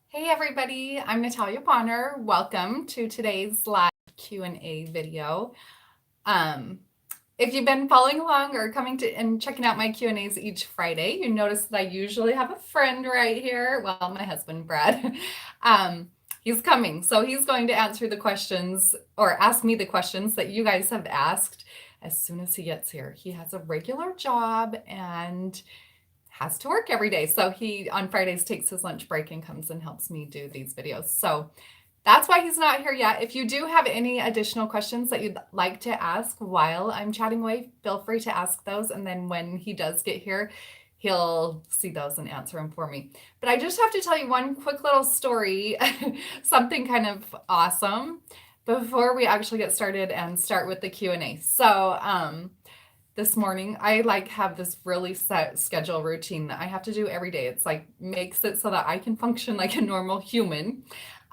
Hey everybody, I'm Natalia Bonner. Welcome to today's live Q&A video. Um, if you've been following along or coming to and checking out my Q&As each Friday, you notice that I usually have a friend right here. Well, my husband, Brad. He's coming, so he's going to answer the questions or ask me the questions that you guys have asked as soon as he gets here. He has a regular job and has to work every day. So he on Fridays takes his lunch break and comes and helps me do these videos. So that's why he's not here yet. If you do have any additional questions that you'd like to ask while I'm chatting away, feel free to ask those. And then when he does get here, he'll see those and answer them for me. But I just have to tell you one quick little story, something kind of awesome before we actually get started and start with the Q&A. So, this morning I have this really set schedule routine that I have to do every day. It's like makes it so that I can function like a normal human.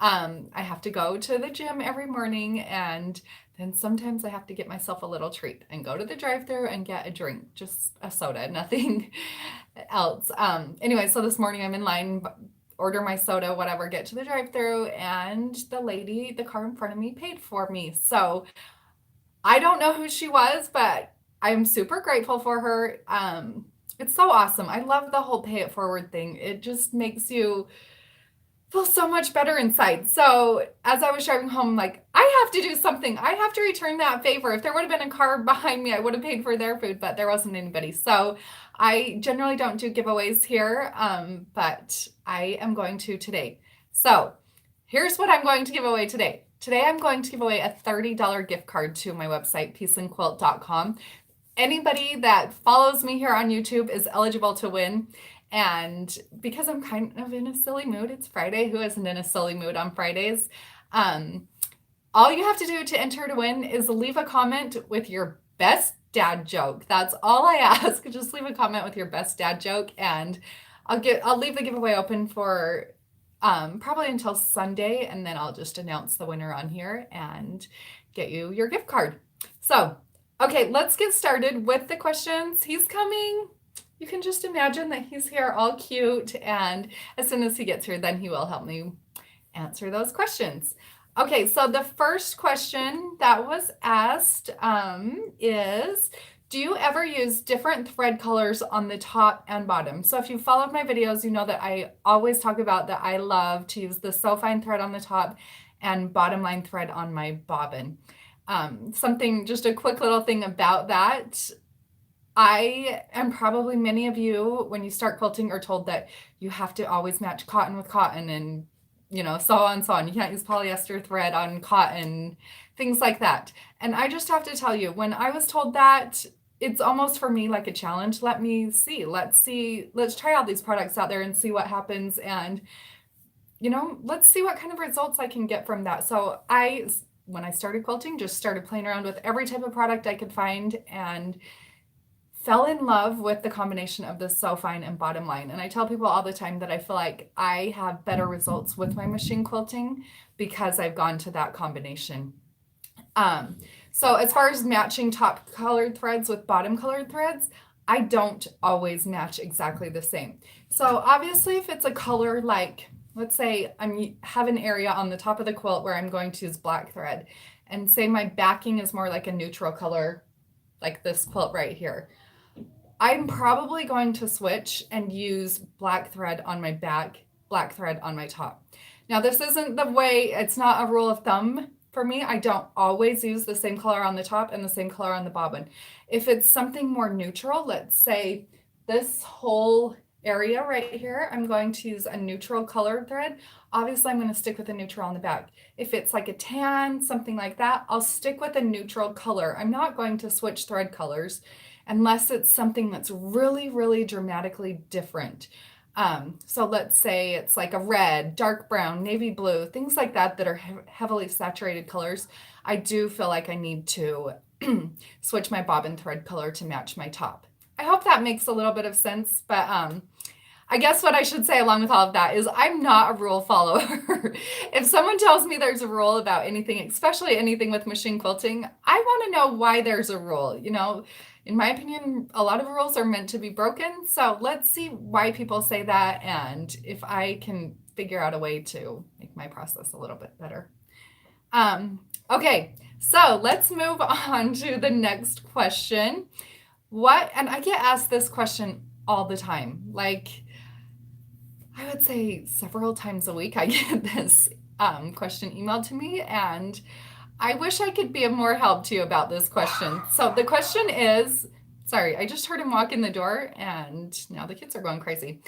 I have to go to the gym every morning, and then sometimes I have to get myself a little treat and go to the drive-thru and get a drink, just a soda, nothing else. Anyway, so this morning I'm in line, order my soda, whatever, get to the drive-thru, and the lady, the car in front of me paid for me. So I don't know who she was, but I'm super grateful for her. It's so awesome. I love the whole pay it forward thing. It just makes you feel so much better inside. So as I was driving home, like, I have to do something. I have to return that favor. If there would have been a car behind me, I would have paid for their food, but there wasn't anybody. So I generally don't do giveaways here, but I am going to today. So here's what I'm going to give away today. Today I'm going to give away a $30 gift card to my website, peaceandquilt.com. Anybody that follows me here on YouTube is eligible to win. And because I'm kind of in a silly mood, it's Friday. Who isn't in a silly mood on Fridays? All you have to do to enter to win is leave a comment with your best dad joke. That's all I ask. Just leave a comment with your best dad joke, and I'll leave the giveaway open for probably until Sunday, and then I'll just announce the winner on here and get you your gift card. So, okay, let's get started with the questions. He's coming. You can just imagine that he's here all cute, and as soon as he gets here, then he will help me answer those questions. Okay, so the first question that was asked is, do you ever use different thread colors on the top and bottom? So if you followed my videos, you know that I always talk about that I love to use the so fine thread on the top and bottom line thread on my bobbin. Just a quick little thing about that. I am probably many of you, when you start quilting, are told that you have to always match cotton with cotton and, so on and so on. You can't use polyester thread on cotton, things like that. And I just have to tell you, when I was told that, it's almost for me like a challenge. Let's try all these products out there and see what happens. And, let's see what kind of results I can get from that. So when I started quilting, just started playing around with every type of product I could find and fell in love with the combination of the so fine and bottom line. And I tell people all the time that I feel like I have better results with my machine quilting because I've gone to that combination. So as far as matching top colored threads with bottom colored threads, I don't always match exactly the same. So obviously if it's a color like, let's say I have an area on the top of the quilt where I'm going to use black thread, and say my backing is more like a neutral color, like this quilt right here, I'm probably going to switch and use black thread on my back, black thread on my top. Now this isn't the way, it's not a rule of thumb for me. I don't always use the same color on the top and the same color on the bobbin. If it's something more neutral, let's say this whole area right here, I'm going to use a neutral colored thread. Obviously I'm going to stick with a neutral on the back. If it's like a tan, something like that, I'll stick with a neutral color. I'm not going to switch thread colors unless it's something that's really, really dramatically different. So let's say it's like a red, dark brown, navy blue, things like that that are heavily saturated colors. I do feel like I need to switch my bobbin thread color to match my top. I hope that makes a little bit of sense, but I guess what I should say along with all of that is I'm not a rule follower. If someone tells me there's a rule about anything, especially anything with machine quilting, I want to know why there's a rule. in my opinion, a lot of rules are meant to be broken. So let's see why people say that and if I can figure out a way to make my process a little bit better. Okay, so let's move on to the next question. And I get asked this question all the time. Like, I would say several times a week, I get this question emailed to me, and I wish I could be of more help to you about this question. So the question is, sorry, I just heard him walk in the door, and now the kids are going crazy.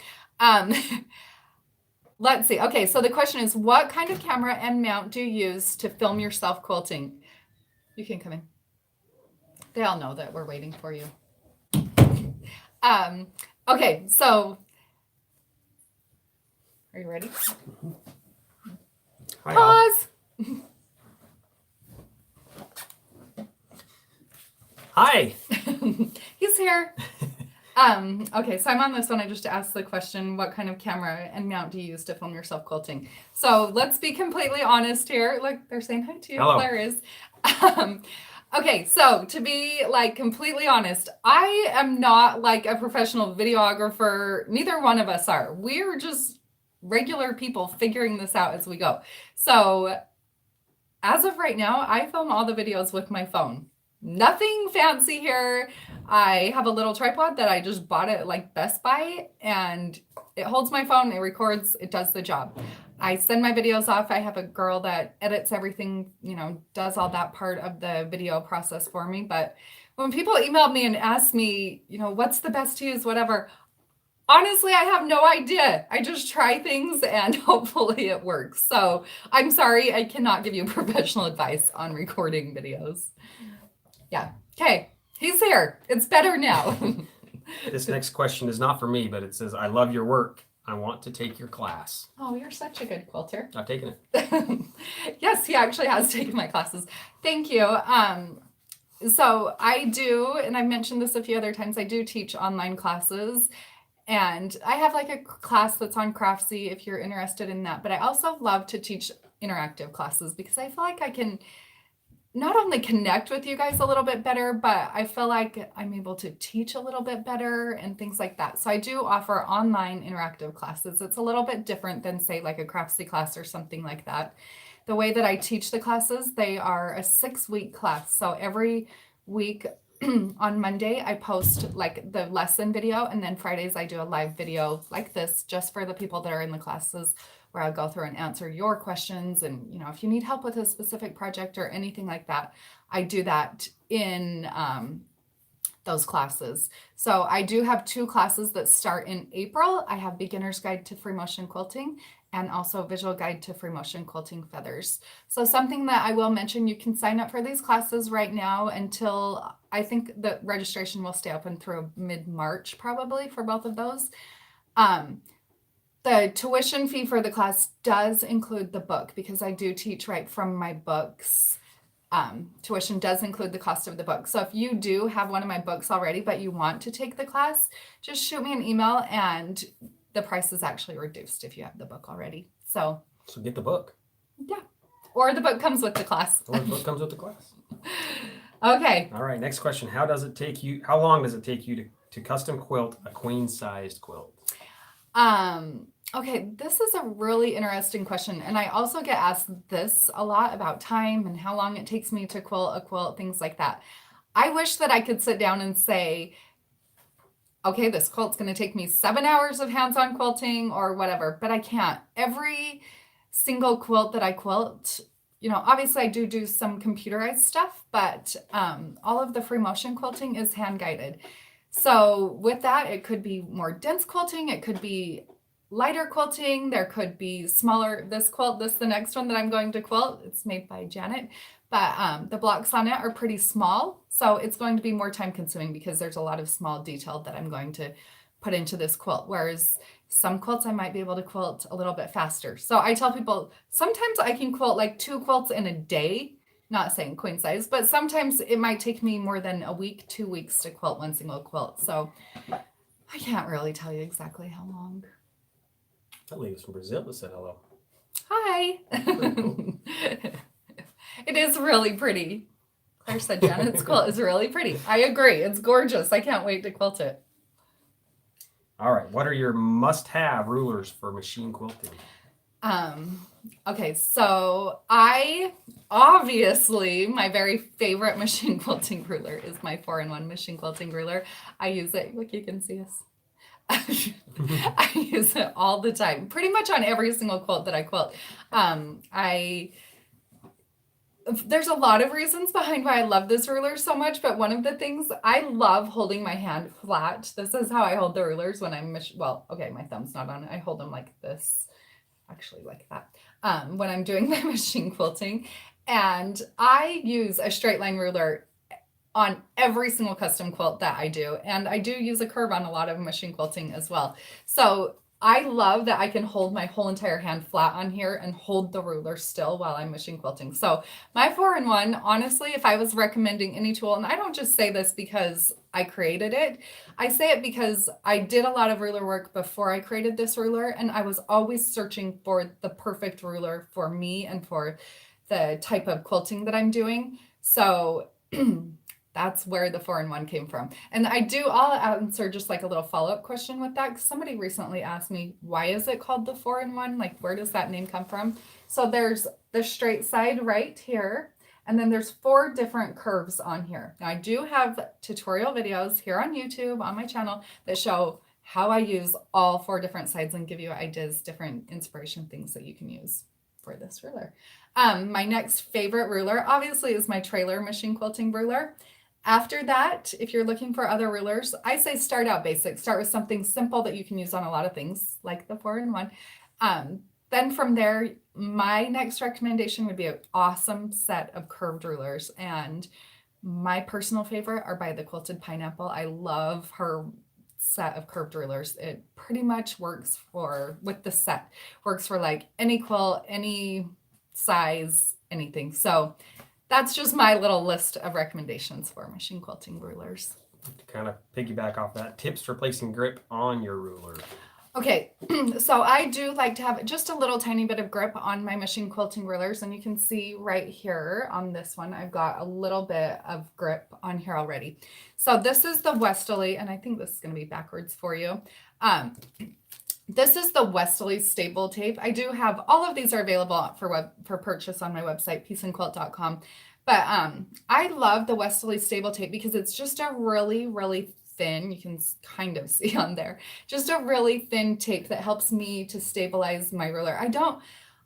Let's see. Okay, so the question is, what kind of camera and mount do you use to film yourself quilting? You can come in. They all know that we're waiting for you. Okay, so are you ready? Hi, Pause. Hi. He's here. Okay, so I'm on this one. I just asked the question, what kind of camera and mount do you use to film yourself quilting? So let's be completely honest here. Look, they're saying hi to you. Hello. Claire is. Okay, so to be like completely honest, I am not like a professional videographer. Neither one of us are. We're just regular people figuring this out as we go. So as of right now, I film all the videos with my phone. Nothing fancy here. I have a little tripod that I just bought at like Best Buy, and it holds my phone, it records, it does the job. I send my videos off. I have a girl that edits everything, does all that part of the video process for me. But when people email me and ask me, what's the best to use, whatever, honestly, I have no idea. I just try things and hopefully it works. So I'm sorry, I cannot give you professional advice on recording videos. Yeah. Okay. He's here. It's better now. This next question is not for me, but it says, I love your work. I want to take your class. Oh, you're such a good quilter. I've taken it. Yes, he actually has taken my classes. Thank you. So I do, and I've mentioned this a few other times, I do teach online classes. And I have like a class that's on Craftsy if you're interested in that. But I also love to teach interactive classes because I feel like I can not only connect with you guys a little bit better, but I feel like I'm able to teach a little bit better and things like that. So I do offer online interactive classes. It's a little bit different than say like a Craftsy class or something like that. The way that I teach the classes, they are a 6-week class. So every week on Monday, I post like the lesson video, and then Fridays I do a live video like this just for the people that are in the classes, where I'll go through and answer your questions. And, if you need help with a specific project or anything like that, I do that in those classes. So I do have 2 classes that start in April. I have Beginner's Guide to Free Motion Quilting and also Visual Guide to Free Motion Quilting Feathers. So something that I will mention, you can sign up for these classes right now until, I think the registration will stay open through mid-March probably for both of those. The tuition fee for the class does include the book because I do teach right from my books. Tuition does include the cost of the book. So if you do have one of my books already, but you want to take the class, just shoot me an email and the price is actually reduced if you have the book already. So get the book. Yeah. Or the book comes with the class. Or the book comes with the class. Okay. All right. Next question. How long does it take you to custom quilt a queen-sized quilt? Okay, this is a really interesting question. And I also get asked this a lot about time and how long it takes me to quilt a quilt, things like that. I wish that I could sit down and say, okay, this quilt's going to take me 7 hours of hands-on quilting or whatever, but I can't. Every single quilt that I quilt, obviously I do some computerized stuff, but all of the free motion quilting is hand-guided. So with that, it could be more dense quilting, it could be lighter quilting, there could be smaller, the next one that I'm going to quilt, it's made by Janet, but the blocks on it are pretty small, so it's going to be more time consuming because there's a lot of small detail that I'm going to put into this quilt, whereas some quilts I might be able to quilt a little bit faster. So I tell people, sometimes I can quilt like 2 quilts in a day, not saying queen size, but sometimes it might take me more than a week, 2 weeks to quilt one single quilt. So I can't really tell you exactly how long. That lady's from Brazil that said hello. Hi. Cool. It is really pretty. Claire said Janet's quilt is really pretty. I agree. It's gorgeous. I can't wait to quilt it. All right. What are your must-have rulers for machine quilting? Okay, so obviously my very favorite machine quilting ruler is my 4-in-1 machine quilting ruler. I use it, look, you can see us. I use it all the time, pretty much on every single quilt that I quilt. There's a lot of reasons behind why I love this ruler so much, but one of the things, I love holding my hand flat. This is how I hold the rulers when I'm, okay, my thumb's not on it. I hold them like this, actually like that, when I'm doing my machine quilting. And I use a straight line ruler on every single custom quilt that I do. And I do use a curve on a lot of machine quilting as well. So I love that I can hold my whole entire hand flat on here and hold the ruler still while I'm machine quilting. So my 4-in-1, honestly, if I was recommending any tool, and I don't just say this because I created it, I say it because I did a lot of ruler work before I created this ruler, and I was always searching for the perfect ruler for me and for the type of quilting that I'm doing. So that's where the 4-in-1 came from. And I'll answer just like a little follow-up question with that, because somebody recently asked me, why is it called the 4-in-1? Like, where does that name come from? So there's the straight side right here, and then there's 4 different curves on here. Now I do have tutorial videos here on YouTube on my channel that show how I use all 4 different sides and give you ideas, different inspiration things that you can use for this ruler. My next favorite ruler obviously is my trailer machine quilting ruler. After that, if you're looking for other rulers, I say start out basic. Start with something simple that you can use on a lot of things, like the 4-in-1. Then from there, my next recommendation would be an awesome set of curved rulers. And my personal favorite are by the Quilted Pineapple. I love her set of curved rulers. It pretty much works with the set, works for like any quilt, any size, anything. So that's just my little list of recommendations for machine quilting rulers. To kind of piggyback off that, tips for placing grip on your ruler. Okay, so I do like to have just a little tiny bit of grip on my machine quilting rulers, and you can see right here on this one, I've got a little bit of grip on here already. So this is the Westerly, and I think this is going to be backwards for you. This is the Westerly staple tape. I do have, all of these are available for purchase on my website, peaceandquilt.com. But I love the Westerly staple tape because it's just a really, really thin, you can kind of see on there, just a really thin tape that helps me to stabilize my ruler.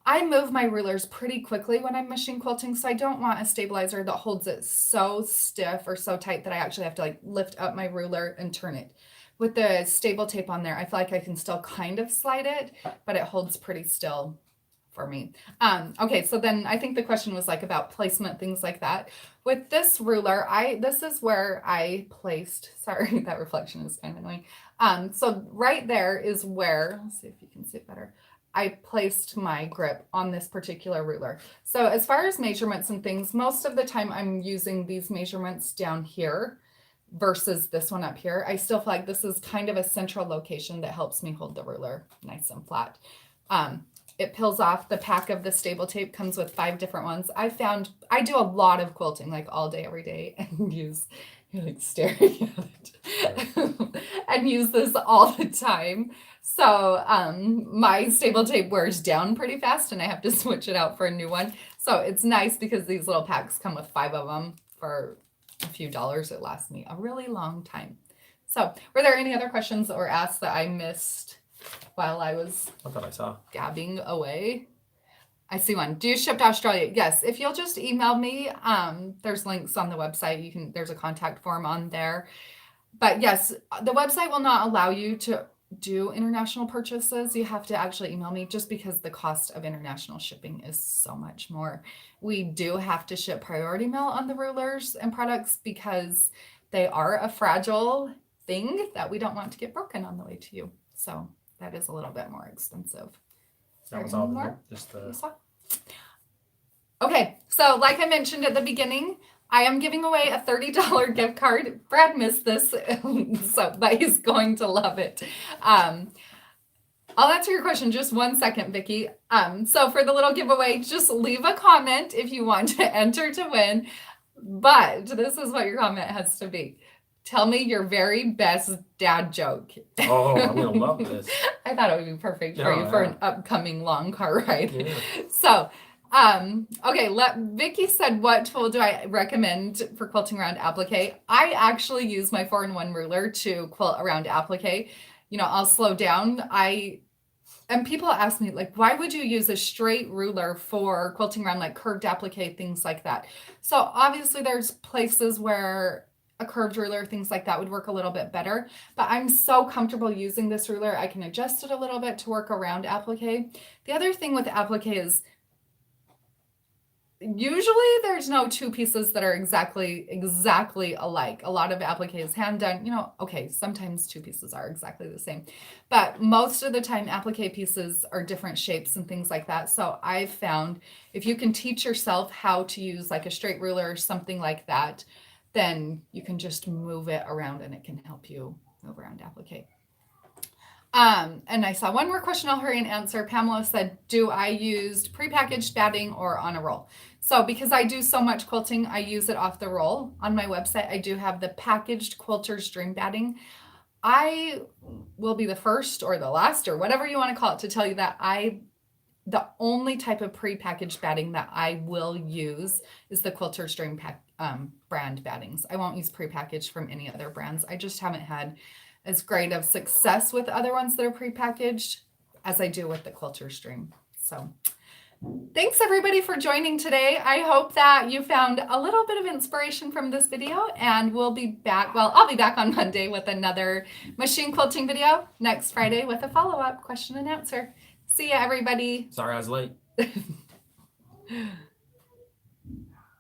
I move my rulers pretty quickly when I'm machine quilting, so I don't want a stabilizer that holds it so stiff or so tight that I actually have to like lift up my ruler and turn it. With the staple tape on there, I feel like I can still kind of slide it, but it holds pretty still for me. Okay, so then I think the question was like about placement, things like that. With this ruler, this is where I placed, sorry, that reflection is kind of annoying. So right there is where, let's see if you can see it better, I placed my grip on this particular ruler. So as far as measurements and things, most of the time I'm using these measurements down here versus this one up here. I still feel like this is kind of a central location that helps me hold the ruler nice and flat. It peels off. The pack of the staple tape comes with 5 different ones. I do a lot of quilting, like all day, every day, and you're like staring at it, and use this all the time. So my staple tape wears down pretty fast and I have to switch it out for a new one. So it's nice because these little packs come with 5 of them for a few dollars. It lasts me a really long time. So were there any other questions or asks that I missed while I thought I saw gabbing away? I see one. Do you ship to Australia? Yes. If you'll just email me, there's links on the website. There's a contact form on there. But yes, the website will not allow you to do international purchases. You have to actually email me just because the cost of international shipping is so much more. We do have to ship priority mail on the rulers and products because they are a fragile thing that we don't want to get broken on the way to you. So that is a little bit more expensive. That was all more? Just the... Okay, so like I mentioned at the beginning, I am giving away a $30 gift card. Brad missed this, but he's going to love it. I'll answer your question just one second, Vicki. So for the little giveaway, just leave a comment if you want to enter to win. But this is what your comment has to be. Tell me your very best dad joke. Oh, I'm gonna love this. I thought it would be perfect for Oh, you for yeah. an upcoming long car ride. Yeah. So, okay, Vicky said, what tool do I recommend for quilting around applique? I actually use my 4-in-1 ruler to quilt around applique. You know, I'll slow down. And people ask me, like, why would you use a straight ruler for quilting around like curved applique, things like that? So obviously there's places where a curved ruler, things like that would work a little bit better, but I'm so comfortable using this ruler. I can adjust it a little bit to work around applique. The other thing with applique is usually there's no two pieces that are exactly alike. A lot of applique is hand done, you know, okay, sometimes two pieces are exactly the same, but most of the time applique pieces are different shapes and things like that. So I've found if you can teach yourself how to use like a straight ruler or something like that, then you can just move it around and it can help you move around applique. And I saw one more question I'll hurry and answer. Pamela said, do I use prepackaged batting or on a roll? So because I do so much quilting, I use it off the roll. On my website, I do have the packaged quilter's dream batting. I will be the first or the last or whatever you want to call it to tell you that the only type of prepackaged batting that I will use is the Quilter's Dream brand battings. I won't use prepackaged from any other brands. I just haven't had as great of success with other ones that are prepackaged as I do with the Quilter's Dream. So thanks everybody for joining today. I hope that you found a little bit of inspiration from this video, and we'll be back. Well, I'll be back on Monday with another machine quilting video, next Friday with a follow-up question and answer. See ya, everybody. Sorry I was late.